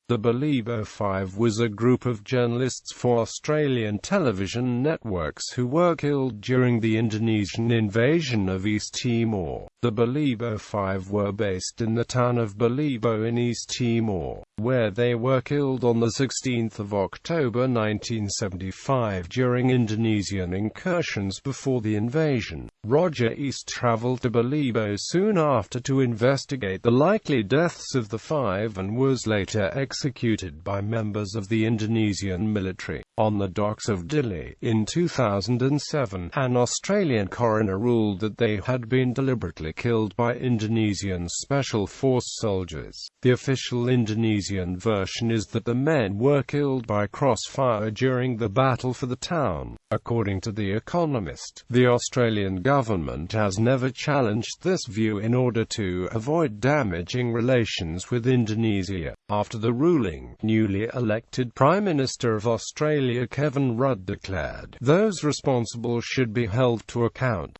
The Balibo Five was a group of journalists for Australian television networks who were killed during the Indonesian invasion of East Timor. The Balibo Five were based in the town of Balibo in East Timor, where they were killed on 16 October 1975 during Indonesian incursions before the invasion. Roger East travelled to Balibo soon after to investigate the likely deaths of the five and was later executed by members of the Indonesian military on the docks of Dili. In 2007, an Australian coroner ruled that they had been deliberately killed by Indonesian Special Force soldiers. The official Indonesian version is that the men were killed by crossfire during the battle for the town. According to The Economist, the Australian government has never challenged this view in order to avoid damaging relations with Indonesia. After the ruling, newly elected Prime Minister of Australia Kevin Rudd declared, "Those responsible should be held to account.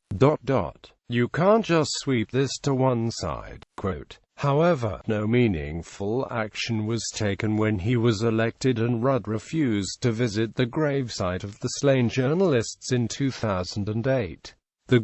You can't just sweep this to one side." Quote. However, no meaningful action was taken when he was elected, and Rudd refused to visit the gravesite of the slain journalists in 2008. The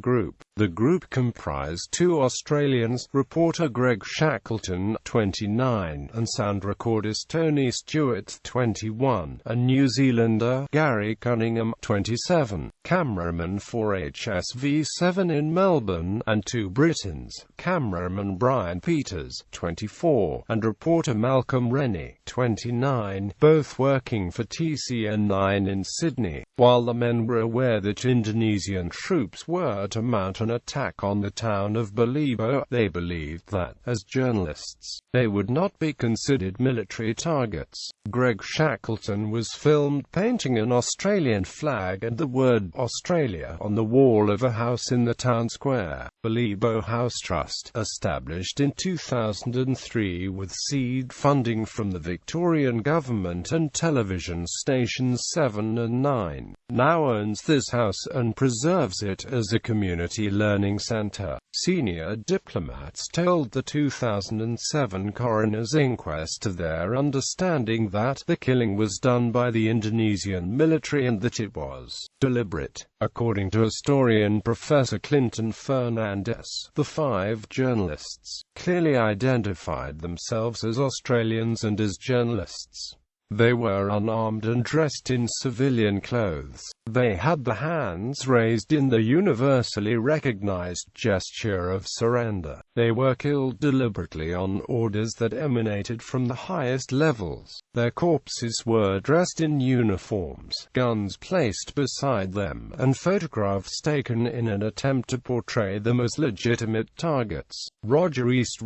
group comprised two Australians, reporter Greg Shackleton, 29, and sound recordist Tony Stuart, 21, a New Zealander, Gary Cunningham, 27, cameraman for HSV7 in Melbourne, and two Britons, cameraman Brian Peters, 24, and reporter Malcolm Rennie, 29, both working for TCN9 in Sydney. While the men were aware that Indonesian troops were to mount an attack on the town of Balibo, they believed that, as journalists, they would not be considered military targets. Greg Shackleton was filmed painting an Australian flag and the word Australia on the wall of a house in the town square. Balibo House Trust, established in 2003 with seed funding from the Victorian government and television stations 7 and 9, now owns this house and preserves it as a community learning centre. Senior diplomats told the 2007 coroner's inquest to their understanding that the killing was done by the Indonesian military and that it was deliberate. According to historian Professor Clinton Fernandez, the five journalists clearly identified themselves as Australians and as journalists. They were unarmed and dressed in civilian clothes. They had their hands raised in the universally recognized gesture of surrender. They were killed deliberately on orders that emanated from the highest levels. Their corpses were dressed in uniforms, guns placed beside them, and photographs taken in an attempt to portray them as legitimate targets. Roger East,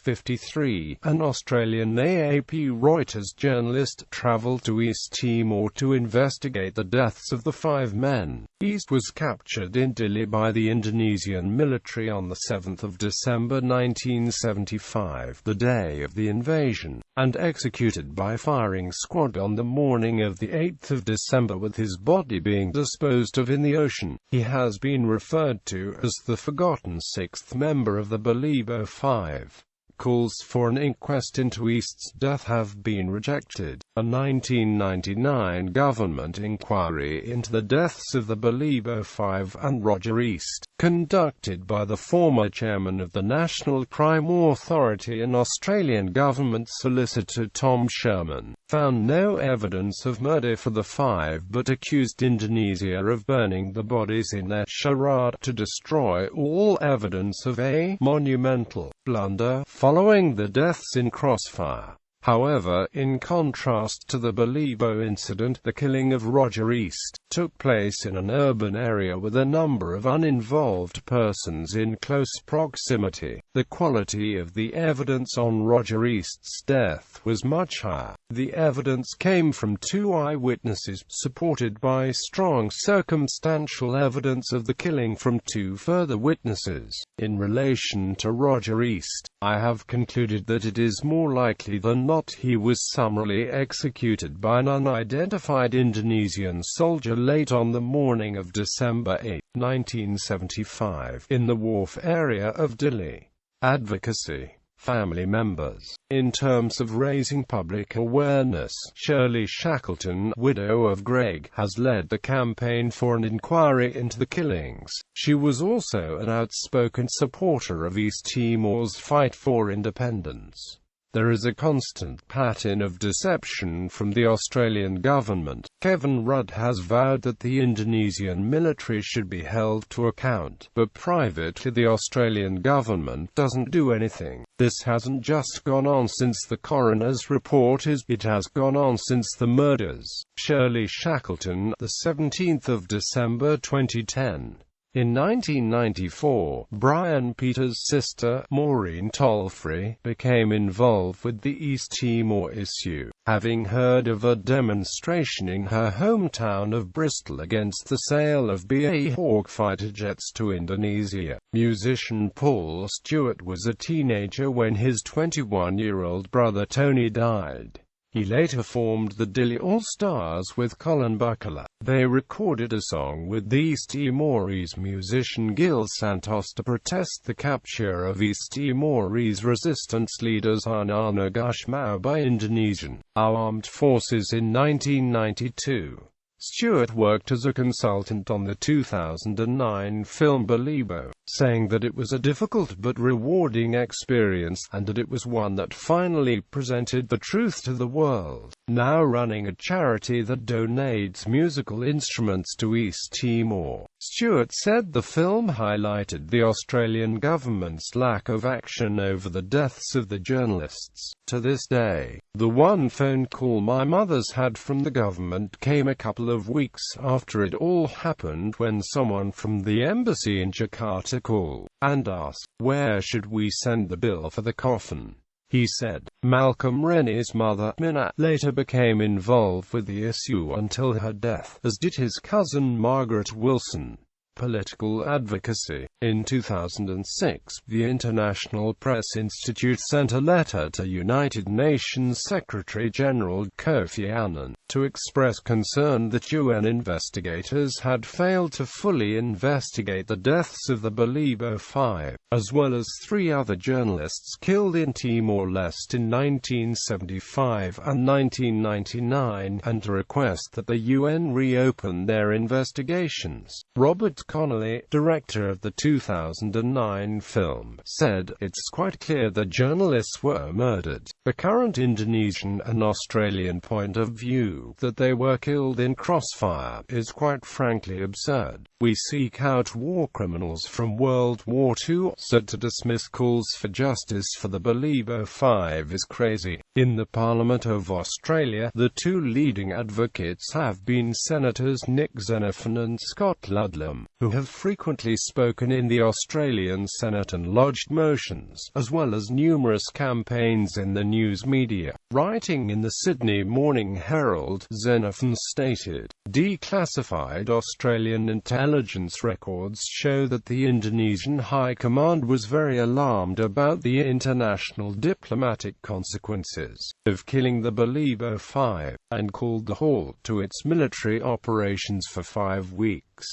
53, an Australian AAP Reuters journalist, travelled to East Timor to investigate the deaths of the five men. East was captured in Dili by the Indonesian military on 7 December 1975, the day of the invasion, and executed by firing squad on the morning of 8 December, with his body being disposed of in the ocean. He has been referred to as the forgotten sixth member of the Balibo Five. Calls for an inquest into East's death have been rejected. A 1999 government inquiry into the deaths of the Balibo Five and Roger East, conducted by the former chairman of the National Crime Authority and Australian government solicitor Tom Sherman, found no evidence of murder for the five but accused Indonesia of burning the bodies in their charade to destroy all evidence of a monumental blunder following the deaths in crossfire. However, in contrast to the Balibo incident, the killing of Roger East took place in an urban area with a number of uninvolved persons in close proximity. The quality of the evidence on Roger East's death was much higher. The evidence came from two eyewitnesses, supported by strong circumstantial evidence of the killing from two further witnesses. In relation to Roger East, I have concluded that it is more likely than not he was summarily executed by an unidentified Indonesian soldier late on the morning of December 8, 1975, in the wharf area of Dili. Advocacy. family members. In terms of raising public awareness, Shirley Shackleton, widow of Greg, has led the campaign for an inquiry into the killings. She was also an outspoken supporter of East Timor's fight for independence. There is a constant pattern of deception from the Australian government. Kevin Rudd has vowed that the Indonesian military should be held to account, but privately the Australian government doesn't do anything. This hasn't just gone on since the coroner's report it has gone on since the murders. Shirley Shackleton, the 17th of December 2010. In 1994, Brian Peters' sister, Maureen Tolfrey, became involved with the East Timor issue, having heard of a demonstration in her hometown of Bristol against the sale of BA Hawk fighter jets to Indonesia. Musician Paul Stuart was a teenager when his 21-year-old brother Tony died. He later formed the Dilly All-Stars with Colin Buckler. They recorded a song with the East Timorese musician Gil Santos to protest the capture of East Timorese resistance leaders Anana Gusmao by Indonesian armed forces in 1992. Stuart worked as a consultant on the 2009 film Balibo, saying that it was a difficult but rewarding experience, and that it was one that finally presented the truth to the world. Now running a charity that donates musical instruments to East Timor, Stuart said the film highlighted the Australian government's lack of action over the deaths of the journalists. To this day, the one phone call my mother's had from the government came a couple of weeks after it all happened, when someone from the embassy in Jakarta called and asked, "Where should we send the bill for the coffin?" He said. Malcolm Rennie's mother, Minna, later became involved with the issue until her death, as did his cousin Margaret Wilson. Political advocacy. In 2006, the International Press Institute sent a letter to United Nations Secretary-General Kofi Annan to express concern that UN investigators had failed to fully investigate the deaths of the Balibo Five, as well as 3 other journalists killed in Timor-Leste in 1975 and 1999, and to request that the UN reopen their investigations. Robert Connolly, director of the 2009 film, said, "It's quite clear that journalists were murdered. The current Indonesian and Australian point of view, that they were killed in crossfire, is quite frankly absurd. We seek out war criminals from World War II, so to dismiss calls for justice for the Balibo Five is crazy." In the Parliament of Australia, the 2 leading advocates have been Senators Nick Xenophon and Scott Ludlam, who have frequently spoken in the Australian Senate and lodged motions, as well as numerous campaigns in the news media. Writing in the Sydney Morning Herald, Xenophon stated, "Declassified Australian intelligence records show that the Indonesian High Command was very alarmed about the international diplomatic consequences of killing the Balibo Five, and called the halt to its military operations for 5 weeks.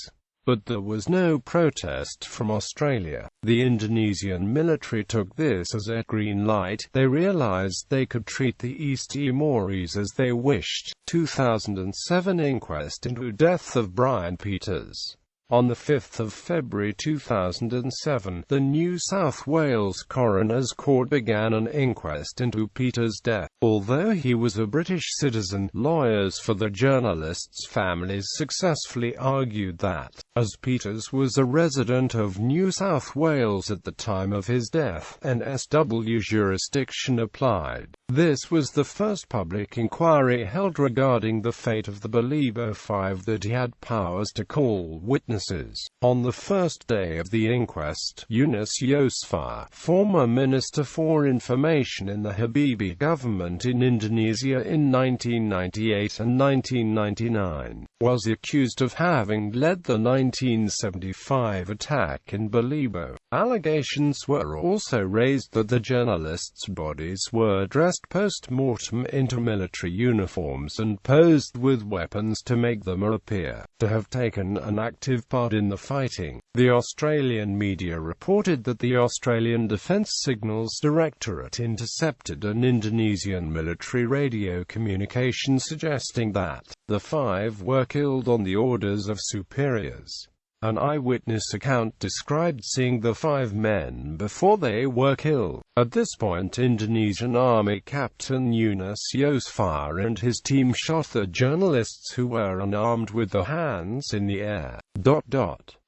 But there was no protest from Australia. The Indonesian military took this as a green light. They realized they could treat the East Timorese as they wished." 2007 inquest into death of Brian Peters. On the 5th of February 2007, the New South Wales Coroner's Court began an inquest into Peters' death. Although he was a British citizen, lawyers for the journalists' families successfully argued that, as Peters was a resident of New South Wales at the time of his death, NSW jurisdiction applied. This was the first public inquiry held regarding the fate of the Balibo Five that he had powers to call witnesses. On the first day of the inquest, Yunus Yosfar, former Minister for Information in the Habibie government in Indonesia in 1998 and 1999, was accused of having led the 1975 attack in Balibo. Allegations were also raised that the journalists' bodies were dressed dressed post-mortem into military uniforms and posed with weapons to make them appear to have taken an active part in the fighting. The Australian media reported that the Australian Defence Signals Directorate intercepted an Indonesian military radio communication suggesting that the five were killed on the orders of superiors. An eyewitness account described seeing the five men before they were killed. At this point, Indonesian Army Captain Yunus Yosfar and his team shot the journalists who were unarmed with their hands in the air.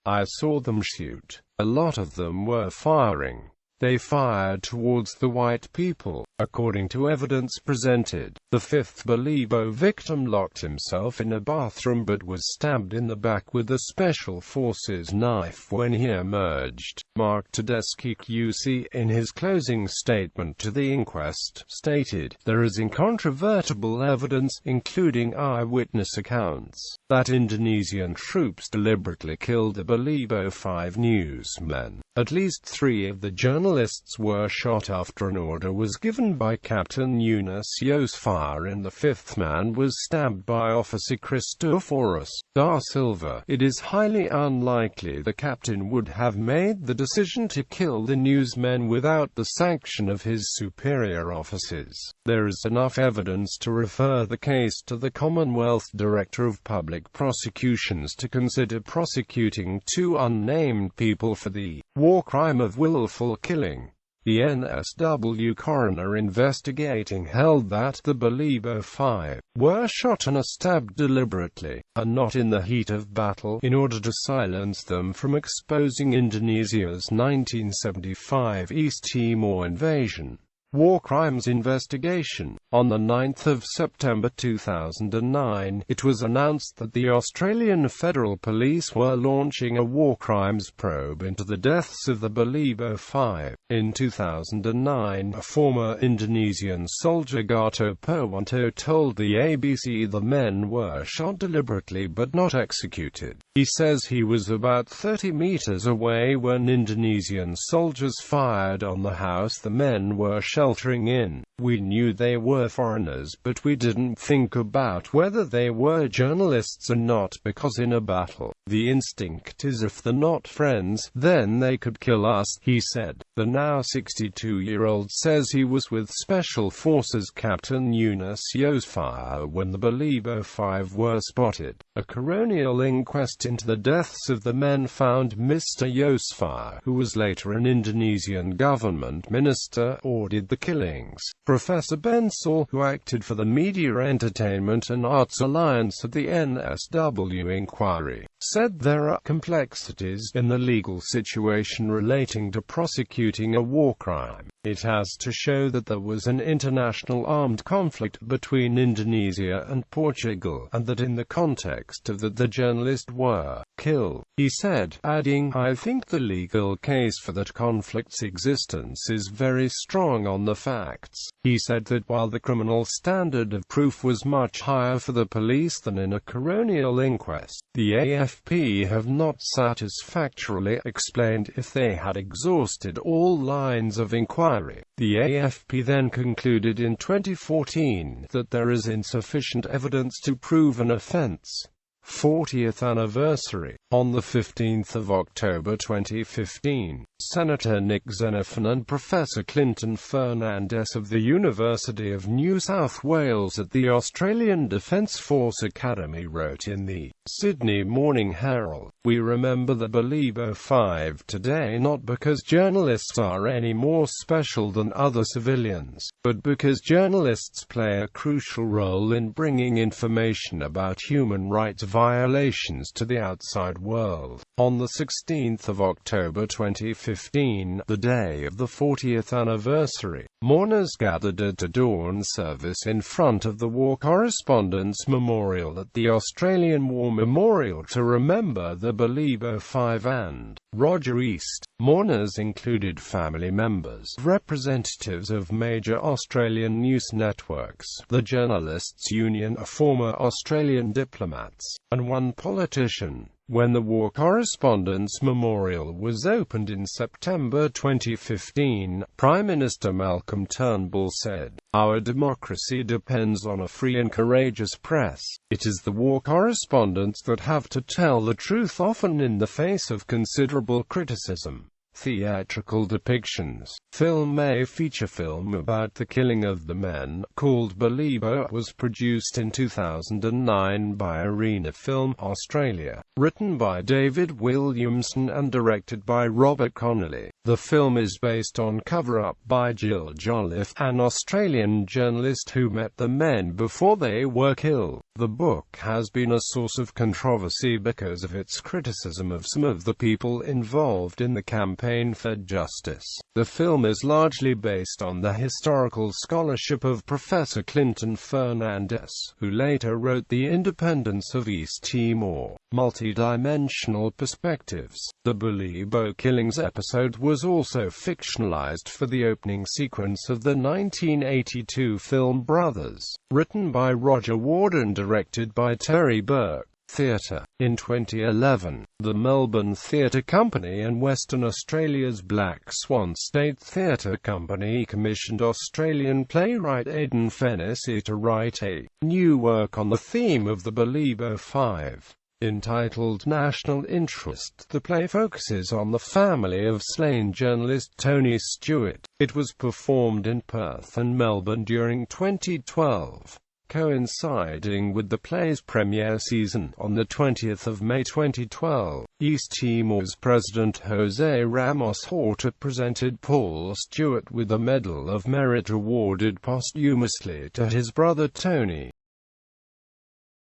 I saw them shoot. A lot of them were firing. They fired towards the white people. According to evidence presented, the fifth Balibo victim locked himself in a bathroom but was stabbed in the back with a Special Forces knife when he emerged. Mark Tedeschi QC, in his closing statement to the inquest, stated, "There is incontrovertible evidence, including eyewitness accounts, that Indonesian troops deliberately killed the Balibo Five newsmen. At least 3 of the journalists were shot after an order was given by Captain Yunus Yosfar and the 5th man was stabbed by Officer Cristoforus da Silva. It is highly unlikely the captain would have made the decision to kill the newsmen without the sanction of his superior officers. There is enough evidence to refer the case to the Commonwealth Director of Public Prosecutions to consider prosecuting 2 unnamed people for the war crime of willful killing." The NSW coroner investigating held that the Balibo Five were shot and stabbed deliberately, and not in the heat of battle, in order to silence them from exposing Indonesia's 1975 East Timor invasion. War Crimes Investigation. On the 9th of September 2009, it was announced that the Australian Federal Police were launching a war crimes probe into the deaths of the Balibo Five. In 2009, a former Indonesian soldier, Gatot Purwanto, told the ABC the men were shot deliberately but not executed. He says he was about 30 meters away when Indonesian soldiers fired on the house the men were sheltering in. "We knew they were foreigners, but we didn't think about whether they were journalists or not, because in a battle, the instinct is if they're not friends, then they could kill us," he said. The now 62-year-old says he was with Special Forces Captain Yunus Yosfar when the Balibo Five were spotted. A coronial inquest into the deaths of the men found Mr. Yosfar, who was later an Indonesian government minister, ordered the killings. Professor Bensal, who acted for the Media Entertainment and Arts Alliance at the NSW inquiry, said there are complexities in the legal situation relating to prosecuting a war crime. It has to show that there was an international armed conflict between Indonesia and Portugal, and that in the context of that the journalists were killed, he said, adding, "I think the legal case for that conflict's existence is very strong on the facts." He said that while the criminal standard of proof was much higher for the police than in a coronial inquest, the AFP have not satisfactorily explained if they had exhausted all lines of inquiry. The AFP then concluded in 2014 that there is insufficient evidence to prove an offense. 40th anniversary. On the 15th of October 2015, Senator Nick Xenophon and Professor Clinton Fernandes of the University of New South Wales at the Australian Defence Force Academy wrote in the Sydney Morning Herald, "We remember the Balibo Five today not because journalists are any more special than other civilians, but because journalists play a crucial role in bringing information about human rights violations to the outside world." On the 16th of October 2015, the day of the 40th anniversary, mourners gathered at a dawn service in front of the War Correspondents' Memorial at the Australian War Memorial to remember the Balibo Five and Roger East. Mourners included family members, representatives of major Australian news networks, the Journalists' Union, former Australian diplomats, and one politician. When the War Correspondents' Memorial was opened in September 2015, Prime Minister Malcolm Turnbull said, "Our democracy depends on a free and courageous press. It is the war correspondents that have to tell the truth, often in the face of considerable criticism." Theatrical depictions. Film. A feature film about the killing of the men, called Balibo, was produced in 2009 by Arena Film Australia. Written by David Williamson and directed by Robert Connolly. The film is based on Cover-Up by Jill Jolliffe, an Australian journalist who met the men before they were killed. The book has been a source of controversy because of its criticism of some of the people involved in the campaign for justice. The film is largely based on the historical scholarship of Professor Clinton Fernandez, who later wrote The Independence of East Timor. Multidimensional perspectives. The Balibo killings episode was also fictionalized for the opening sequence of the 1982 film Brothers, written by Roger Ward and directed by Terry Burke. Theatre. In 2011, the Melbourne Theatre Company and Western Australia's Black Swan State Theatre Company commissioned Australian playwright Aidan Fennessy to write a new work on the theme of the Balibo Five. Entitled National Interest, the play focuses on the family of slain journalist Tony Stuart. It was performed in Perth and Melbourne during 2012. Coinciding with the play's premiere season, on the 20th of May 2012, East Timor's President José Ramos Horta presented Paul Stuart with a Medal of Merit awarded posthumously to his brother Tony.